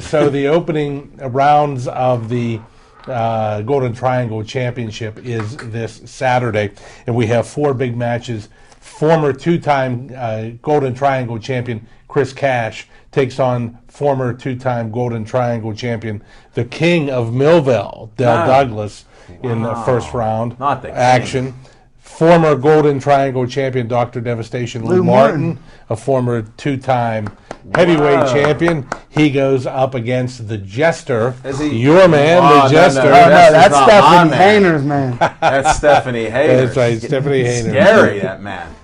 So the opening rounds of the Golden Triangle Championship is this Saturday, and we have 4 big matches. Former 2-time Golden Triangle champion Chris Cash takes on former 2-time Golden Triangle champion, the King of Millville, Del Douglas, in the first round Not the King. action. former Golden Triangle champion Dr. Devastation Lou Martin, a former 2-time heavyweight champion. He goes up against the Jester. Your man, the Jester. No, that's Stephanie Hayner's man. That's Stephanie Hayner. That's right, Stephanie Hayner. Scary, that man.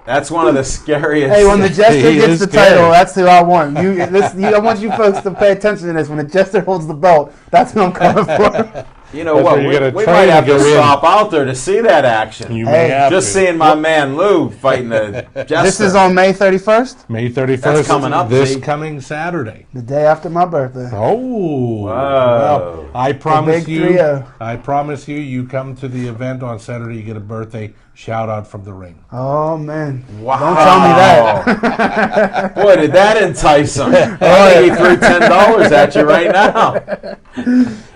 That's one of the scariest. Hey, when the Jester gets the title, that's who I want. I want you folks to pay attention to this. When the Jester holds the belt, that's who I'm coming for. You know what? We might have to stop out there to see that action. Just seeing my man Lou fighting the Jester. This is on May 31st? May 31st. That's coming up. This coming Saturday. The day after my birthday. Oh. Whoa. Well, I promise you. 3-0. I promise you, you come to the event on Saturday, you get a birthday shout out from the ring. Oh, man. Wow. Don't tell me that. Boy, did that entice him. I think he threw $10 at you right now.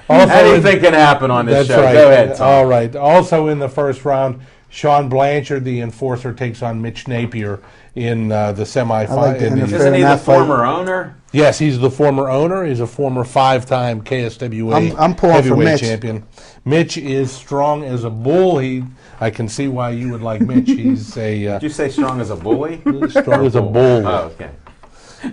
Also, anything can happen on this show. Right. Go ahead, Tom. All right. Also in the first round, Sean Blanchard, the enforcer, takes on Mitch Napier in the semifinal. Isn't he the former owner? Yes, he's the former owner. He's a former 5-time KSWA I'm pulling for heavyweight Mitch. champion. Mitch is strong as a bull. I can see why you would like Mitch. He's a. Did you say strong as a bully? Strong as a bull. Oh, okay.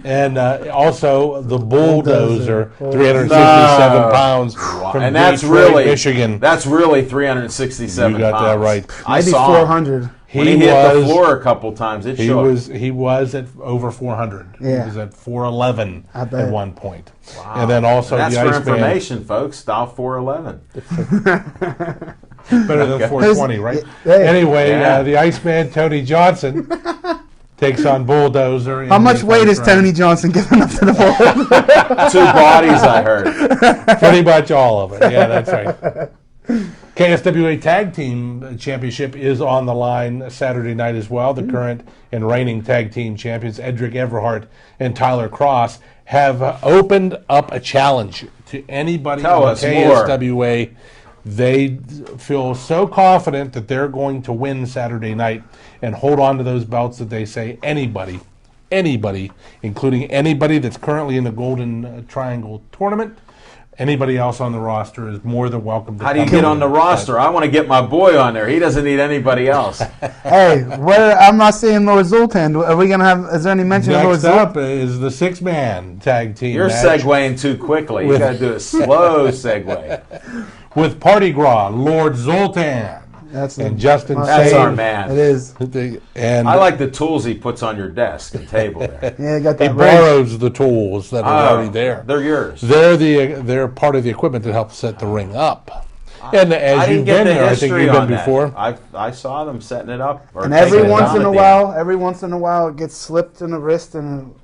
And also the bulldozer, 367 pounds from and that's Detroit, really Michigan. That's really 367 You got pounds. that right. Maybe 400. When he hit the floor a couple times, it shook. He was at over 400. Yeah. He was at 411 at one point. Wow. And then also and that's the for Iceman. information, folks. Dial 411. Better than 420, right? Hey. Anyway, the Iceman, Tony Johnson, takes on Bulldozer. How much weight is Tony Johnson giving up to the ball? 2 bodies, I heard. Pretty much all of it. Yeah, that's right. KSWA Tag Team Championship is on the line Saturday night as well. The current and reigning Tag Team Champions, Edric Everhart and Tyler Cross, have opened up a challenge to anybody in KSWA. More. They feel so confident that they're going to win Saturday night and hold on to those belts that they say anybody, including anybody that's currently in the Golden Triangle tournament, anybody else on the roster is more than welcome to How do you get on the roster? I want to get my boy on there. He doesn't need anybody else. Hey, I'm not seeing Lord Zoltan. Are we going to have, is there any mention of Lord Zoltan? Next up is the 6-man tag team You're match. segueing too quickly. You got to do a slow segue. With Party Gras, Lord Zoltan. And Justin That's our man. It is. And I like the tools he puts on your desk and table there. Yeah, got that. He borrows the tools that are already there. They're yours. They're part of the equipment that helps set the ring up. And as you've been there, I think you've been before. I saw them setting it up. And every once in a while, it gets slipped in the wrist and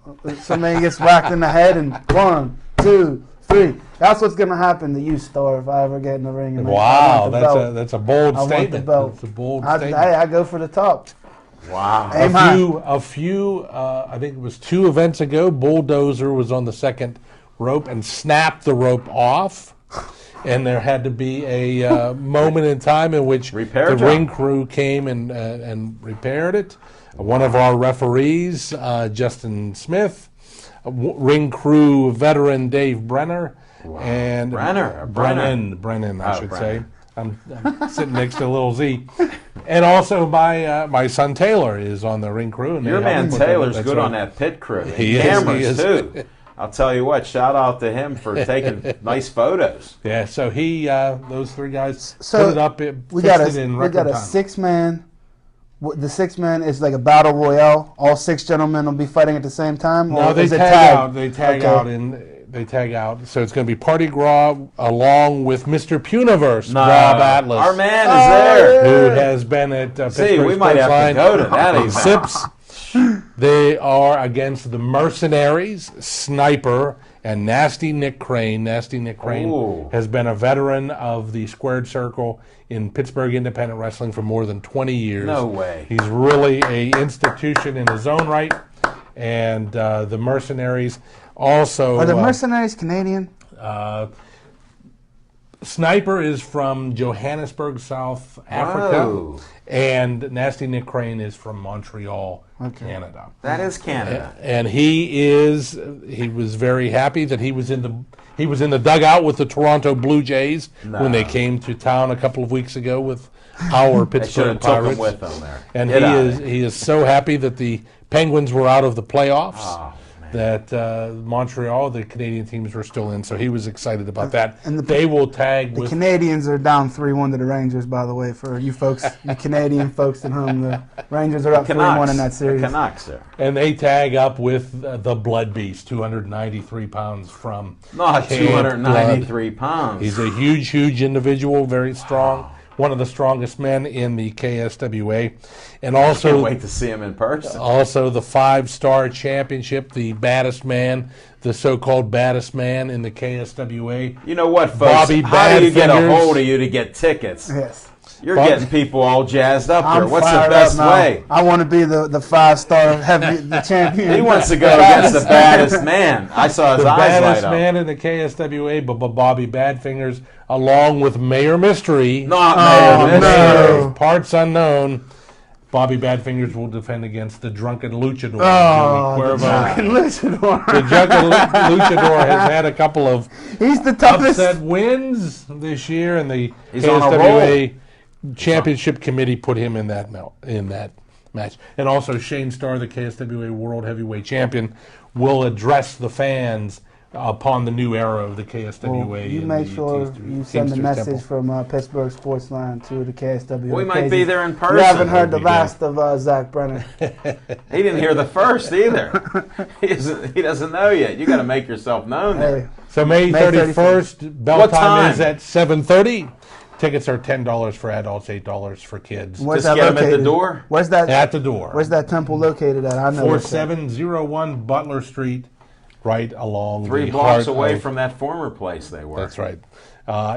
somebody gets whacked in the head. And 1, 2, 3. That's what's going to happen to you, Star, if I ever get in the ring. And wow, that's a bold statement. That's a bold statement. I go for the top. Wow. A few. I think it was 2 events ago, Bulldozer was on the second rope and snapped the rope off. And there had to be a moment in time in which the ring crew came and repaired it. One of our referees, Justin Smith, ring crew veteran Dave Brenner, and Brennan, I should say. I'm sitting next to little Z, and also my son Taylor is on the ring crew. And your man Taylor's good on that pit crew. Cameras too. I'll tell you what. Shout out to him for taking nice photos. Yeah. So those 3 guys put it up. We got a 6-man. The 6-man is like a battle royale. All 6 gentlemen will be fighting at the same time. No, they tag out. They tag out. So it's going to be Party Gras along with Mr. Puniverse, Rob Atlas. Our man is there. Who has been at Pittsburgh we might have to go to that. Sips. They are against the Mercenaries, Sniper, and Nasty Nick Crane. Nasty Nick Crane has been a veteran of the Squared Circle in Pittsburgh independent wrestling for more than 20 years. No way. He's really an institution in his own right. And the Mercenaries also... Are the Mercenaries Canadian? Sniper is from Johannesburg, South Africa. Whoa. And Nasty Nick Crane is from Montreal, Canada. That is Canada. And he was very happy that he was in the dugout with the Toronto Blue Jays when they came to town a couple of weeks ago with our Pittsburgh Pirates. Took him with them there. And he is so happy that the Penguins were out of the playoffs. Oh, that Montreal, the Canadian teams, were still in, so he was excited about that. And they will tag the Canadians are down 3-1 to the Rangers, by the way, for you folks, you Canadian folks at home. The Rangers are up 3-1 in that series. The Canucks there. And they tag up with the Blood Beast, 293 pounds from Not 293 pounds. He's a huge individual, very strong. Wow. One of the strongest men in the KSWA. And also, can't wait to see him in person. Also, the 5-star championship, the baddest man, the so-called baddest man in the KSWA. You know what, folks? Bobby How do you get a hold of you to get tickets? Yes. You're getting people all jazzed up here. What's the fired best up now. way? I want to be the 5-star heavy the champion. He wants to go against the baddest man. I saw his eyes light up. The baddest man in the KSWA, Bobby Badfingers, along with Mayor Mystery. Not Mayor Mystery. No. Parts unknown. Bobby Badfingers will defend against the drunken luchador. The drunken luchador. The drunken luchador has had a couple of He's the toughest upset wins this year, and the KSWA Championship Committee put him in that match. And also Shane Starr, the KSWA World Heavyweight Champion, will address the fans upon the new era of the KSWA. Well, you make sure you send a message from Pittsburgh Sportsline to the KSWA. We might be there in person. You haven't heard the last of Zach Brenner. He didn't hear the first either. He doesn't know yet. You got to make yourself known there. So May 31st, bell time is at 7:30. Tickets are $10 for adults, $8 for kids. Where's Just get them at the door? Where's that? At the door. Where's that temple located at? I know 4701 Butler Street, right along 3 blocks away from that former place they were. That's right,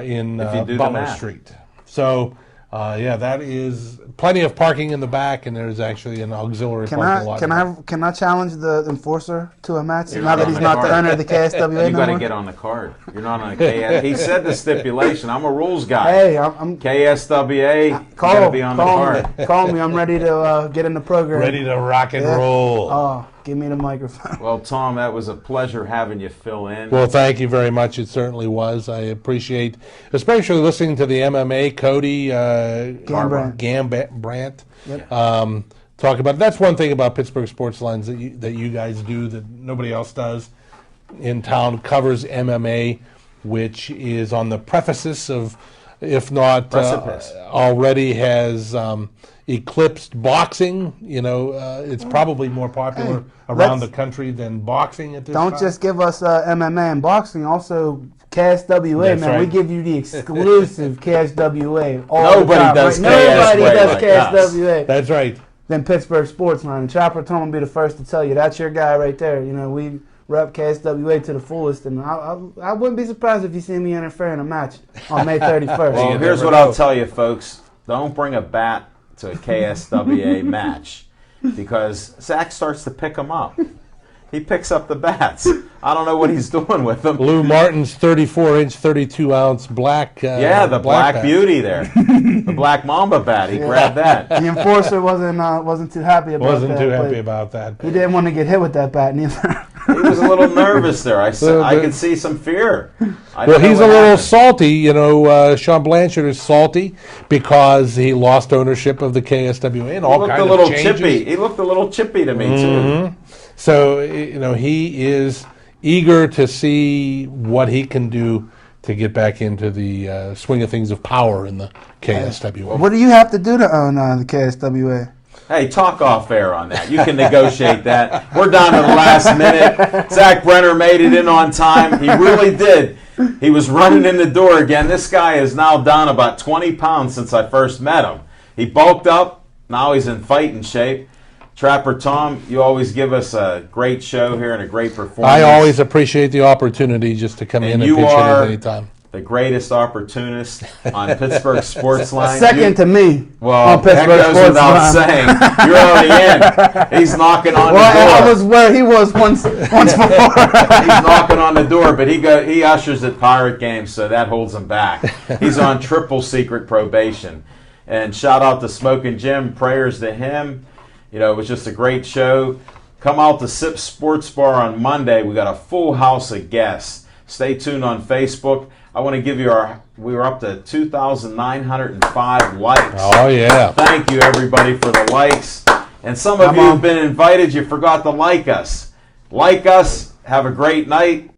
in Butler Street. So, that is plenty of parking in the back, and there's actually an auxiliary parking lot. Can I challenge the enforcer to a match now that he's not the owner of the KSWA? You got to get on the card. You're not on a KS. He said the stipulation. I'm a rules guy. Hey, I'm KSWA. You got to be on the card. Call me. I'm ready to get in the program. Ready to rock and roll. Oh, give me the microphone. Well, Tom, that was a pleasure having you fill in. Well, thank you very much. It certainly was. I appreciate, especially listening to the MMA, Cody Gambrandt. Yep. Talk about. That's one thing about Pittsburgh Sportsline that you guys do that nobody else does in town. Covers MMA, which is on the precipice of, if not already has eclipsed boxing. You know, it's probably more popular around the country than boxing at this time. Don't just give us MMA and boxing. Also, KSWA, That's man. right. We give you the exclusive KSWA. Nobody does KSWA. That's right. Then Pittsburgh Sportsline. And Trapper Tom will be the first to tell you that's your guy right there. You know, we rep KSWA to the fullest, and I wouldn't be surprised if you see me interfere in a match on May 31st. Well, here's what I'll tell you, folks. Don't bring a bat to a KSWA match because Zach starts to pick them up. He picks up the bats. I don't know what he's doing with them. Lou Martin's 34-inch, 32-ounce black. The black beauty there, the black Mamba bat. He grabbed that. The enforcer wasn't too happy about that. He didn't want to get hit with that bat neither. He was a little nervous there. I could see some fear. Well, he's a little salty. You know, Sean Blanchard is salty because he lost ownership of the KSWA and all kinds of changes. He looked a little chippy to me too. So, you know, he is eager to see what he can do to get back into the swing of things of power in the KSWA. What do you have to do to own the KSWA? Hey, talk off air on that. You can negotiate that. We're down to the last minute. Zach Brenner made it in on time. He really did. He was running in the door again. This guy is now down about 20 pounds since I first met him. He bulked up. Now he's in fighting shape. Trapper Tom, you always give us a great show here and a great performance. I always appreciate the opportunity just to come in and pitch in at any time. the greatest opportunist on Pittsburgh Sportsline. Second to me. Well, on that Pittsburgh goes without Sportsline. saying. You're already in. He's knocking on the door. I was where he was once before. He's knocking on the door, but he ushers at Pirate games, so that holds him back. He's on triple secret probation. And shout out to Smoking Jim. Prayers to him. It was just a great show. Come out to Sip Sports Bar on Monday. We got a full house of guests. Stay tuned on Facebook. I want to give you we were up to 2,905 likes. Oh, yeah. Thank you, everybody, for the likes. And some of you have been invited. You forgot to like us. Like us. Have a great night.